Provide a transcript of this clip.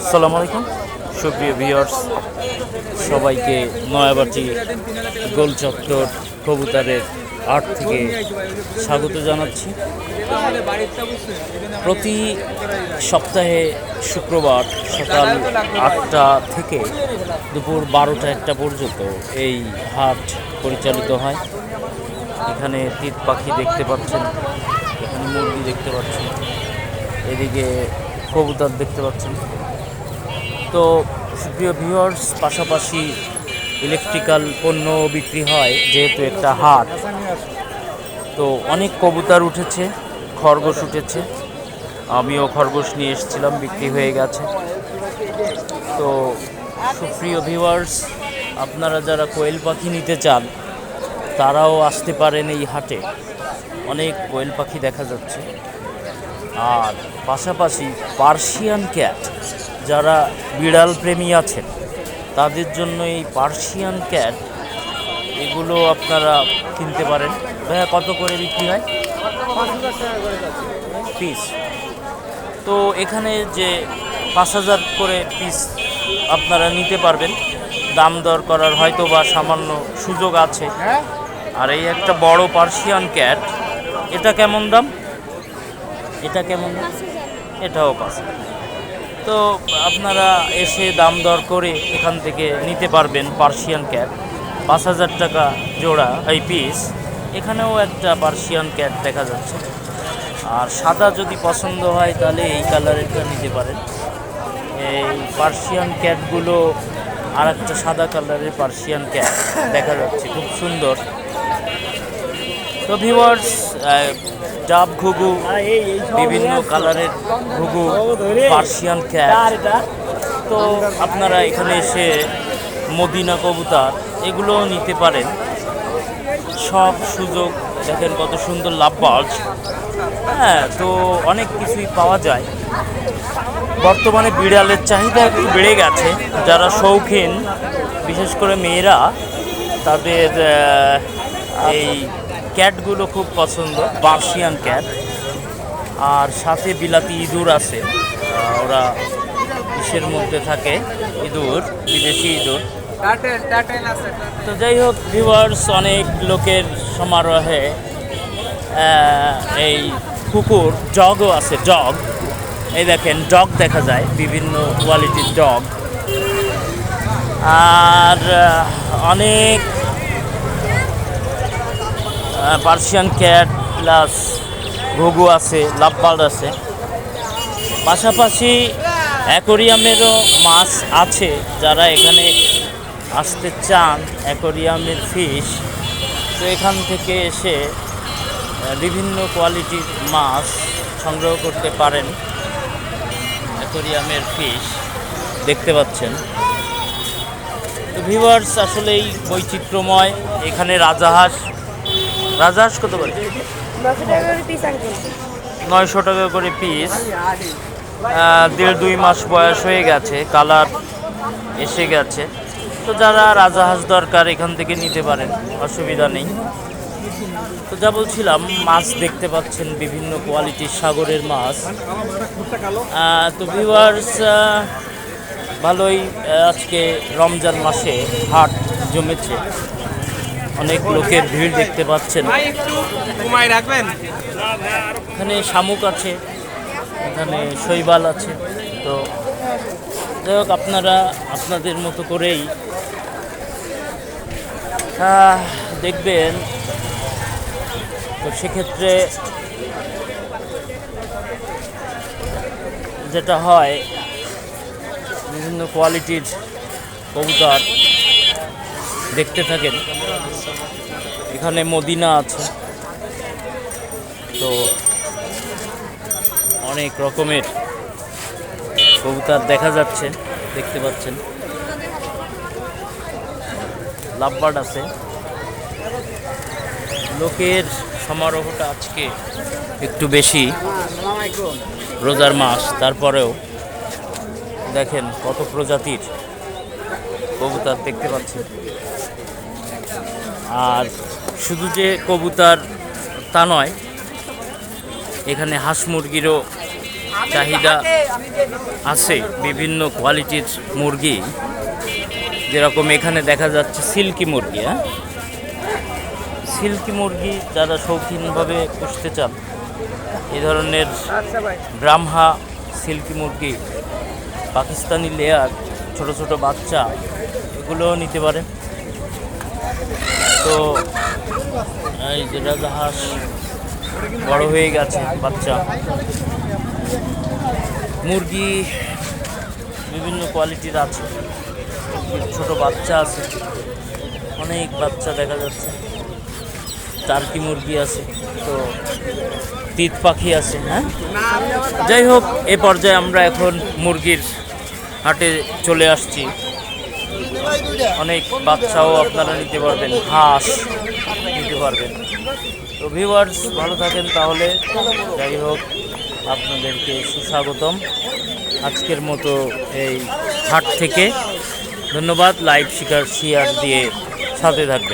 আসসালামু আলাইকুম সুপ্রিয় ভিউয়ার্স, সবাইকে নয়াবাটি গোল চত্বর কবুতরের আট থেকে স্বাগত জানাচ্ছি। প্রতি সপ্তাহে শুক্রবার সকাল 8টা থেকে দুপুর 12টা-1টা পর্যন্ত এই হাট পরিচালিত হয়। এখানে তিত পাখি দেখতে পাচ্ছেন, এখানে মুরগি দেখতে পাচ্ছেন, এদিকে কবুতর দেখতে পাচ্ছেন। তো সুপ্রিয় ভিউয়ার্স, পাশাপাশি ইলেকট্রিক্যাল পণ্য বিক্রি হয়, যেহেতু একটা হাট। তো অনেক কবুতর উঠেছে, খরগোশ উঠেছে, আমিও খরগোশ নিয়ে এসেছিলাম, বিক্রি হয়ে গেছে। তো সুপ্রিয় ভিউয়ার্স, আপনারা যারা কোয়েল পাখি নিতে চান তারাও আসতে পারেন এই হাটে। অনেক কোয়েল পাখি দেখা যাচ্ছে। আর পাশাপাশি পার্সিয়ান ক্যাট, যারা বিড়াল প্রেমী আছেন তাদের জন্য এই পার্সিয়ান ক্যাট এগুলো আপনারা কিনতে পারেন। ভাইয়া, কত করে বিক্রি হয় পিস? তো এখানে যে 5,000 করে পিস আপনারা নিতে পারবেন, দাম দর করার হয়তো বা সামান্য সুযোগ আছে। আর এই একটা বড় পার্সিয়ান ক্যাট, এটা কেমন দাম? এটা কেমন দাম? এটাও 5,000। তো আপনারা এসে দাম দর করে এখান থেকে নিতে পারবেন পার্সিয়ান ক্যাট। 5,000 টাকা জোড়া এই পিস। এখানেও একটা পার্সিয়ান ক্যাট দেখা যাচ্ছে। আর সাদা যদি পছন্দ হয় তাহলে এই কালারেরটা নিতে পারেন। এই পার্সিয়ান ক্যাটগুলো আর একটা সাদা কালারের পার্সিয়ান ক্যাট দেখা যাচ্ছে, খুব সুন্দর। তো ভিউয়ার্স, ডাব ঘুঘু, বিভিন্ন কালারের ঘুঘু, পার্সিয়ান ক্যাট, তো আপনারা এখানে এসে মদিনা কবুতর এগুলো নিতে পারেন। সব সুযোগ দেখেন, কত সুন্দর লাভবার্ড। হ্যাঁ, তো অনেক কিছুই পাওয়া যায়। বর্তমানে বিড়ালের চাহিদা একটু বেড়ে গেছে। যারা শৌখিন, বিশেষ করে মেয়েরা, তাদের এই ক্যাটগুলো খুব পছন্দ, পার্সিয়ান ক্যাট। আর সাথে বিলাতি ইঁদুর আছে, ওরা ইসের মধ্যে থাকে, ইঁদুর, বিদেশি ইঁদুর। তো যাই হোক ভিউয়ার্স, অনেক লোকের সমারোহে এই কুকুর, ডগও আছে, ডগ। এই দেখেন, ডগ দেখা যায়, বিভিন্ন কোয়ালিটির ডগ। আর অনেক পার্সিয়ান ক্যাট প্লাস ঘুঘু আছে, লাভবার্ড আছে। পাশাপাশি অ্যাকোরিয়ামেরও মাছ আছে। যারা এখানে আসতে চান, অ্যাকোরিয়ামের ফিশ, তো এখান থেকে এসে বিভিন্ন কোয়ালিটির মাছ সংগ্রহ করতে পারেন। অ্যাকোরিয়ামের ফিশ দেখতে পাচ্ছেন। তো ভিউয়ার্স, আসলেই বৈচিত্র্যময়। এখানে রাজাহাঁস কত করে? 900 টাকা করে পিস। 1.5-2 মাস বয়স হয়ে গেছে, কালার এসে গেছে। তো যারা রাজাহাঁস দরকার এখান থেকে নিতে পারেন, অসুবিধা নেই। তো যা বলছিলাম, মাছ দেখতে পাচ্ছেন, বিভিন্ন কোয়ালিটির সাগরের মাছ। তো ভিউয়ার্স, ভালোই আজকে রমজান মাসে হাট জমেছে, অনেক লোকের ভিড় দেখতে পাচ্ছেন। এখানে শামুক আছে, এখানে শৈবাল আছে। তো যাই হোক, আপনারা আপনাদের মতো করেই দেখবেন। তো সেক্ষেত্রে যেটা হয়, বিভিন্ন কোয়ালিটির কবুতর দেখতে থাকেন। এখানে মদিনা আছে, তো অনেক রকমের কবুতর দেখা যাচ্ছে, দেখতে পাচ্ছেন। লাভবার্ড আছে। লোকের সমারোহটা আজকে একটু বেশি, রোজার মাস, তারপরেও দেখেন কত প্রজাতির কবুতর দেখতে পাচ্ছেন। আর শুধু যে কবুতর তা নয়, এখানে হাঁস মুরগিরও চাহিদা আছে বিভিন্ন কোয়ালিটির মুরগি, যেরকম এখানে দেখা যাচ্ছে সিল্কি মুরগি। হ্যাঁ, সিল্কি মুরগি যারা শৌখিনভাবে পুষতে চান, এই ধরনের ব্রাহ্মা সিল্কি মুরগি, পাকিস্তানি লেয়ার, ছোট ছোট বাচ্চা, এগুলোও নিতে পারেন। তো এই যে রাজাহাঁস বড় হয়ে গেছে, বাচ্চা মুরগি বিভিন্ন কোয়ালিটির আছে, ছোট বাচ্চা আছে, অনেক বাচ্চা দেখা যাচ্ছে। টার্কি মুরগি আছে, তো তিত পাখি আছে। হ্যাঁ, যাই হোক, এ পর্যায়ে আমরা এখন মুরগির হাটে চলে আসছি। অনেক বাচ্চাও আপনারা নিতে পারবেন, হাঁস নিতে পারবেন। তো ভিউয়ার্স, ভালো থাকেন তাহলে। যাই হোক, আপনাদেরকে সুস্বাগতম আজকের মতো এই হাট থেকে। ধন্যবাদ। লাইক, শেয়ার দিয়ে সাথে থাকবেন।